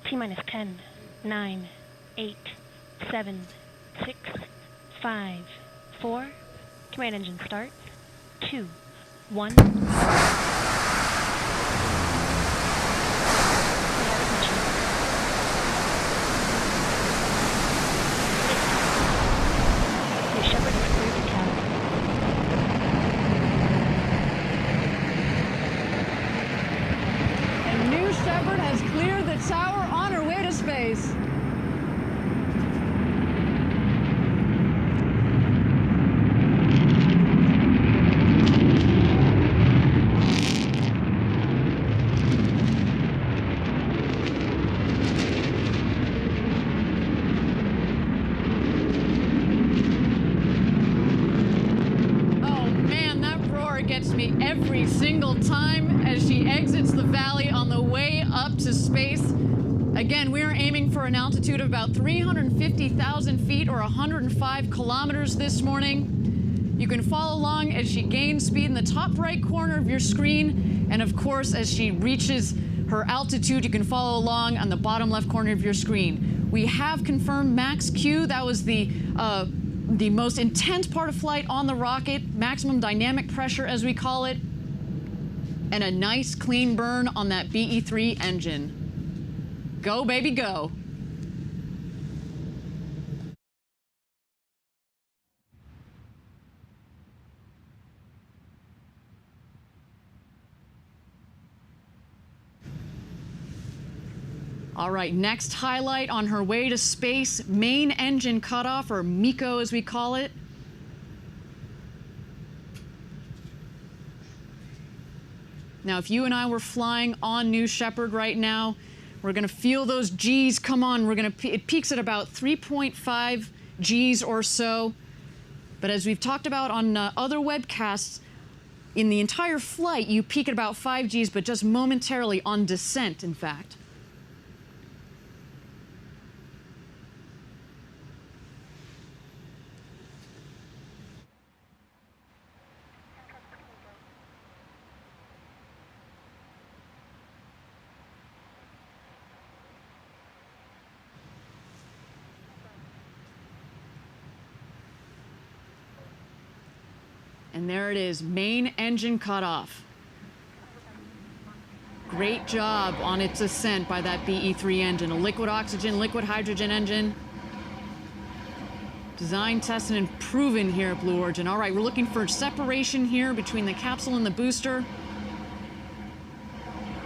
T-minus 10, 9, 8, 7, 6, 5, 4. Command engine start. 2, 1. Tower on her way to space. Oh man, that roar gets me every single time as she exits the valley on the way up to space. Again, we are aiming for an altitude of about 350,000 feet or 105 kilometers this morning. You can follow along as she gains speed in the top right corner of your screen. And of course, as she reaches her altitude, you can follow along on the bottom left corner of your screen. We have confirmed max Q. That was the most intense part of flight on the rocket, maximum dynamic pressure as we call it, and a nice clean burn on that BE-3 engine. Go, baby, go. All right, next highlight on her way to space, main engine cutoff, or MECO as we call it. Now, if you and I were flying on New Shepard right now, we're going to feel those G's come on. It peaks at about 3.5 G's or so. But as we've talked about on other webcasts, in the entire flight, you peak at about 5 G's, but just momentarily on descent, in fact. And there it is, main engine cutoff. Great job on its ascent by that BE-3 engine, a liquid oxygen, liquid hydrogen engine. Designed, tested, and proven here at Blue Origin. All right, we're looking for separation here between the capsule and the booster.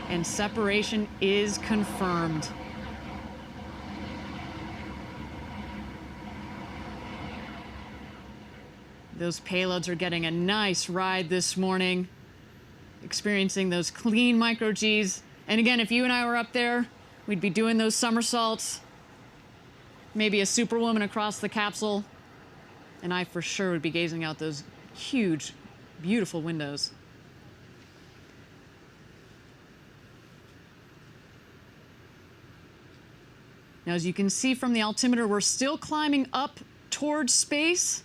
And separation is confirmed. Those payloads are getting a nice ride this morning, experiencing those clean micro Gs. And again, if you and I were up there, we'd be doing those somersaults, maybe a superwoman across the capsule, and I for sure would be gazing out those huge, beautiful windows. Now, as you can see from the altimeter, we're still climbing up towards space.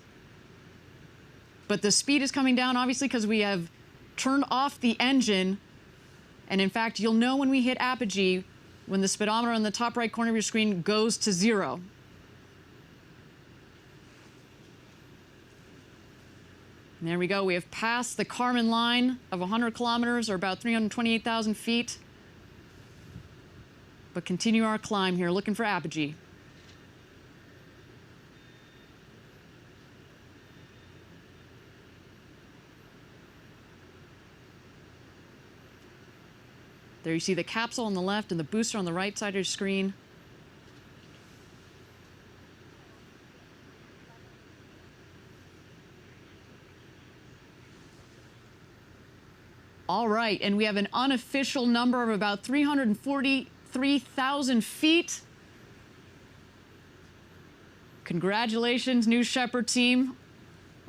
But the speed is coming down, obviously, because we have turned off the engine. And in fact, you'll know when we hit apogee, when the speedometer on the top right corner of your screen goes to 0. And there we go. We have passed the Kármán line of 100 kilometers, or about 328,000 feet. But continue our climb here, looking for apogee. There you see the capsule on the left and the booster on the right side of your screen. All right, and we have an unofficial number of about 343,000 feet. Congratulations, New Shepard team,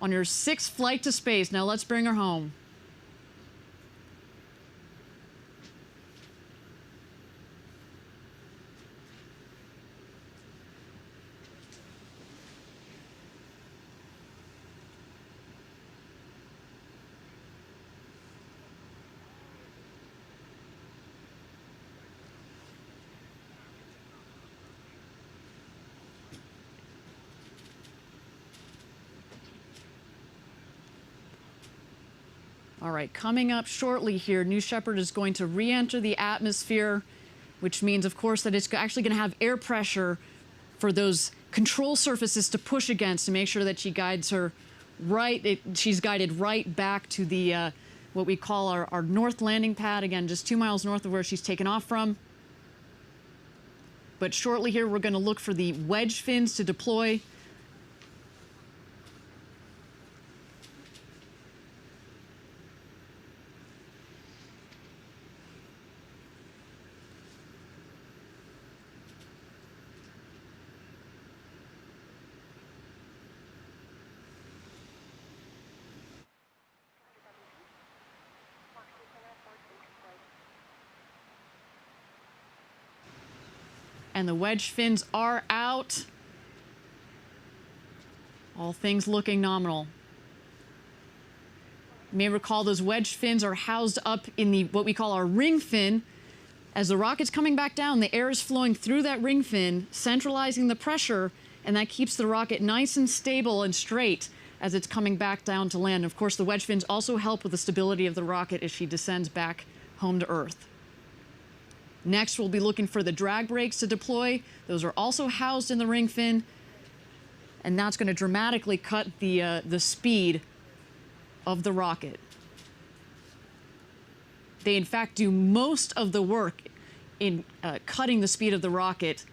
on your 6th flight to space. Now let's bring her home. All right, coming up shortly here, New Shepard is going to re-enter the atmosphere, which means, of course, that it's actually going to have air pressure for those control surfaces to push against to make sure that she guides her right. She's guided right back to the what we call our north landing pad, again, just 2 miles north of where she's taken off from. But shortly here, we're going to look for the wedge fins to deploy. And the wedge fins are out. All things looking nominal. You may recall those wedge fins are housed up in the what we call our ring fin. As the rocket's coming back down, the air is flowing through that ring fin, centralizing the pressure, and that keeps the rocket nice and stable and straight as it's coming back down to land. And of course, the wedge fins also help with the stability of the rocket as she descends back home to Earth. Next, we'll be looking for the drag brakes to deploy. Those are also housed in the ring fin, and that's going to dramatically cut the speed of the rocket. They, in fact, do most of the work in cutting the speed of the rocket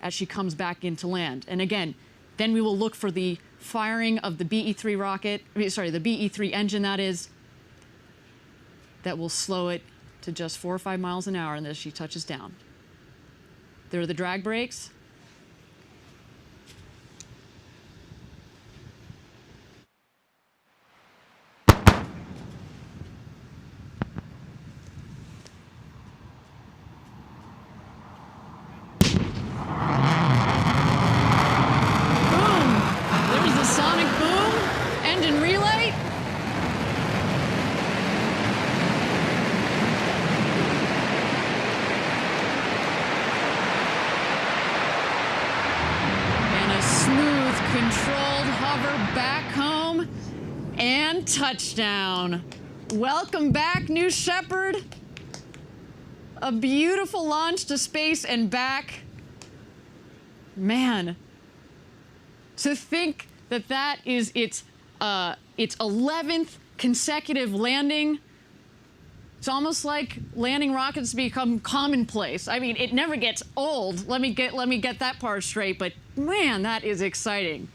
as she comes back into land. And again, then we will look for the firing of the BE-3 rocket, sorry, the BE-3 engine, that is, that will slow it to just 4 or 5 miles an hour, and as she touches down. There are the drag brakes. Touchdown. Welcome back, New Shepard. A beautiful launch to space and back. Man, to think that that is its 11th consecutive landing. It's almost like landing rockets become commonplace. I mean, it never gets old. Let me get that part straight, but man, that is exciting.